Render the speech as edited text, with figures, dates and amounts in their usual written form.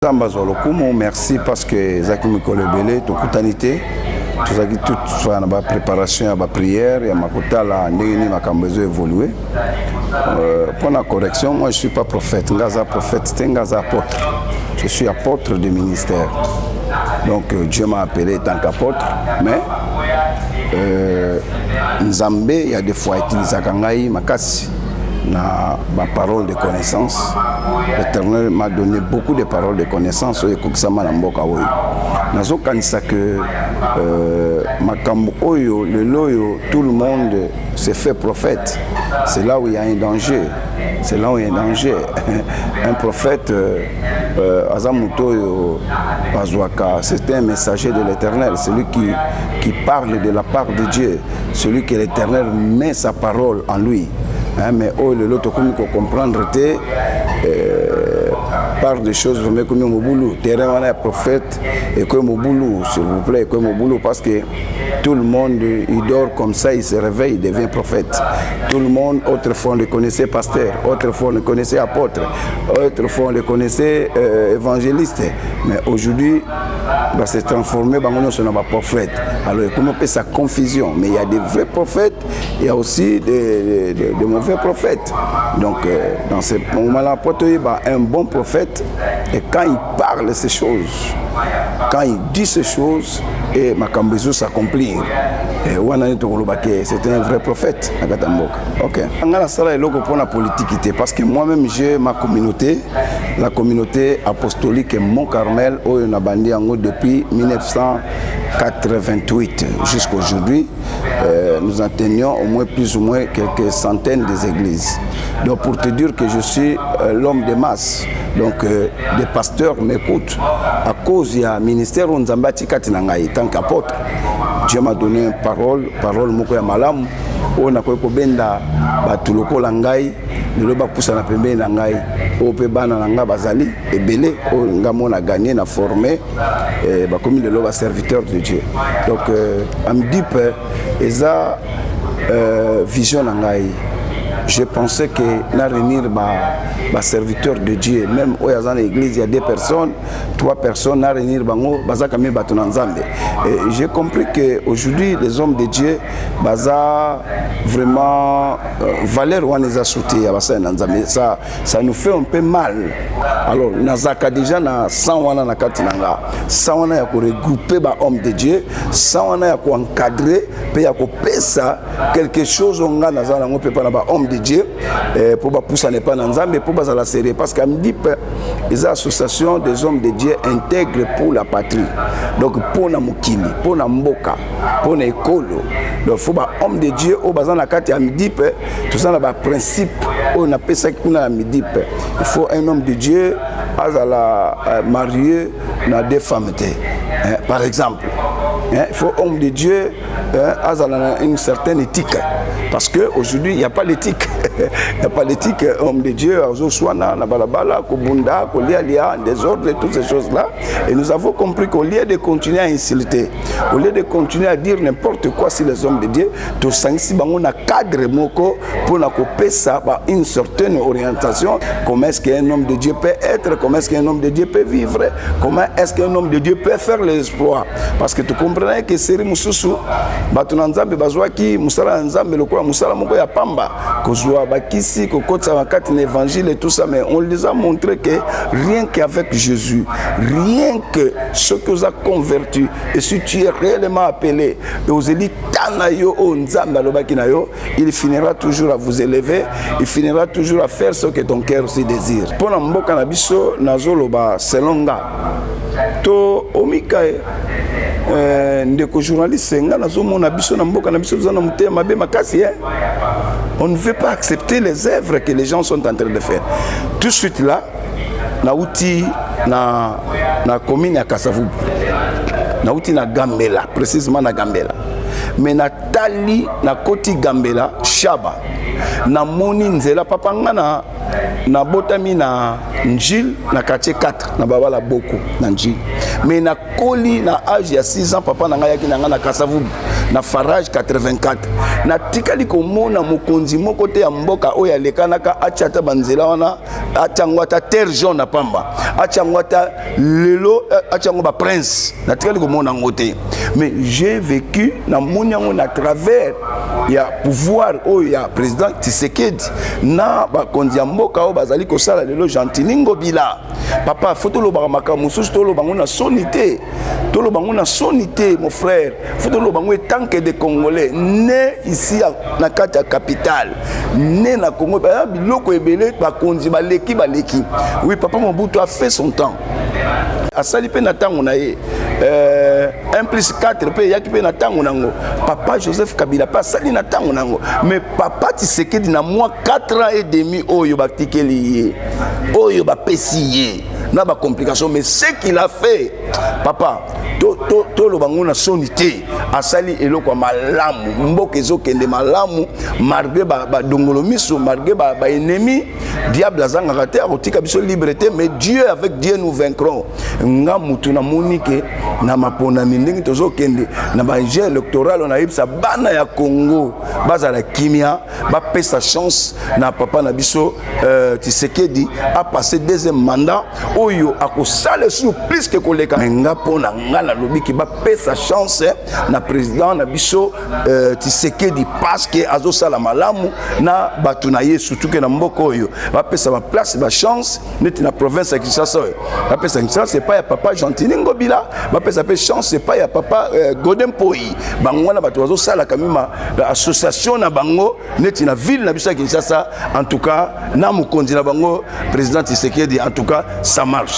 Merci parce que Zaki Mikolo Belé, tout coutanité, tout ça qui tout soit dans la préparation à la prière et à ma côté là, n'est ma cambezo évolué. Pour la correction, moi je suis pas prophète, Ngaza prophète, c'est Ngaza apôtre. Je suis apôtre du ministère. Donc Dieu m'a appelé en tant qu'apôtre, mais Nzambe, il y a des fois utilisé Kangai, Makasi. Ma parole de connaissance. L'Éternel m'a donné beaucoup de paroles de connaissance. Tout le monde se fait prophète. C'est là où il y a un danger. C'est là où il y a un danger. Un prophète, c'est un messager de l'Éternel. Celui qui parle de la part de Dieu. Celui que l'Éternel met sa parole en lui. Mais l'autre comme comprendre par des choses vraiment comme mon boulot terrain est prophète et comme mon boulot s'il vous plaît comme mon boulot parce que tout le monde il dort comme ça, il se réveille, il devient prophète. Tout le monde autrefois on le connaissait pasteur, autrefois on le connaissait apôtre, autrefois on le connaissait évangéliste, mais aujourd'hui va se transformer dans un prophète. Alors comment peut sa confusion, mais il y a des vrais prophètes, il y a aussi des mauvais prophètes. Donc dans ce moment-là, un bon prophète, et quand il parle ces choses, quand il dit ces choses, et Makambezo s'accomplir. C'est un vrai prophète. Ok. Pour la politique, parce que moi-même j'ai ma communauté, la communauté apostolique Mont Carmel, où on a bandé depuis 1988 jusqu'à aujourd'hui. Nous atteignons au moins plus ou moins quelques centaines d'églises. Donc pour te dire que je suis l'homme de masse, donc des pasteurs m'écoutent à cause du ministère où nous avons bâti Katinangaï tant qu'apôtre. Dieu m'a donné une parole moko ya malamu on a koyeko benda batuloko langai lelo ba poussa na pembe na ngai o pe bana na nga bazali ebele o ngamo na gagné na formé ba comme lelo ba serviteur de Dieu. Donc amdip eza vision na ngai. Je pensais que na réunir ma serviteur de Dieu, même au dans l'église, il y a 2 personnes, 3 personnes, na réunir bango, bazaka mi batuna nzambe. Et j'ai compris que aujourd'hui les hommes de Dieu, baza vraiment valeur ou les assoutés à basa nzambe. Ça nous fait un peu mal. Alors nazaka déjà na 100 wana na katinanga, 100 wana ya ko regrouper ba hommes de Dieu, 100 wana ya ko encadrer, pe ya ko pesa quelque chose on nga nazala ngo pe pa na ba hommes de Dieu pour pousser n'est pas dans Nzambe pour la série parce qu'à me dit les associations des hommes de Dieu intègrent pour la patrie donc pour na mukini pour na mboka pour na écolo donc faut ba homme de Dieu au bazan la carte à me dit tout ça na ba principe on appelle ça qui na me dit il faut un homme de Dieu à la marié na 2 femmes par exemple il faut un homme de Dieu à une certaine éthique parce qu'aujourd'hui il n'y a pas l'éthique il n'y a pas l'éthique homme de Dieu Azoswana, Nabalabala, Kobunda, Kolialia, désordre et toutes ces choses là et nous avons compris qu'au lieu de continuer à insulter au lieu de continuer à dire n'importe quoi sur les hommes de Dieu tout ça ici on a cadre moko pour na couper ça par une certaine orientation comment est-ce qu'un homme de Dieu peut être comment est-ce qu'un homme de Dieu peut vivre comment est-ce qu'un homme de Dieu peut faire l'exploit parce que tu comprenais que Seri Mususu batuna nzambe bazwaki musala nzambe lokola musala moko ya pamba kozwa bakisi kokotsa wakati na évangile et tout ça mais on les a montré que rien qu'avec Jésus rien que ce que vous a converti et si tu es réellement appelé et aux élites tanayo o nzambe alobaki na yo il finira toujours à vous élever il finira toujours à faire ce que ton cœur aussi désire pour na mboka na biso nazoloba selonga to omikae ndeko journaliste nga nazomona biso na mboka na biso zana mutema be makasi on ne veut pas accepter les œuvres que les gens sont en train de faire tout de suite là na uti na commune ya Kasavubu na uti na Gambela précisément na Gambela mais na tali na koti Gambela Shaba na moni nzela papa ngana na botami na Njil na quartier 4 na babala boko na Njil mais na koli na âge ya 6 ans papa na ngayaki na ngana Kasavubu na Farage 84 na tikali komona mokonzi moko te ya mboka oyo alekanaka achata banzela wana achangwata terre jaune pamba achangwata lelo achango ba prince na tikali komona ngote. Mais j'ai vécu na monyango na travers ya pouvoir oyo ya président Tshisekedi na bakonzi ya mboka oyo bazali kosala lelo Gentili Ngobila. Papa faut lo bakamaka mususu to lo bango na sonité to lo bango na sonité mon frère faut lo bango tant que des Congolais né ici na kati ya capitale né na Congo ba biloko ebele bakonzi baleki. Oui, papa Mobutu a fait son temps. A sali pe na tango na ye 1 plus 4 pe yaki pe na tango nango. Papa Joseph Kabila pa sali na tango nango. Mais papa Tshisekedi na moi 4 ans et demi oyo batikeli ye. Oyo ba pesiye. Na ba complication mais ce qu'il a fait papa to lo bango na sonité asali eloko malamu mboka ezokende malamu marbe ba dongolo miso marbe ba ennemi diable azanga te akotika biso liberté mais Dieu avec Dieu nous vaincrons nga mutu na monike na mapona mindingi tozokende na ba jeu électoral on a yebisa bana ya Congo bazala kimia ba pesa chance na papa na biso Tshisekedi a passé deuxième mandat oyo akosala sur plus que koleka nga pona nga na lobiki ba pesa chance na président na biso Tshisekedi parce que azosala malamu na batu na ye surtout que na mboko oyo ba pesa ba place ba chance neti na province ya Kinshasa ba pesa Kinshasa c'est pas ya papa Gentili Ngobila ba pesa pe chance c'est pas ya papa Godem Poi bango na batu azosala kamima association na bango neti na ville na biso ya Kinshasa en tout cas na mukonzi na bango président Tshisekedi en tout cas ça marche.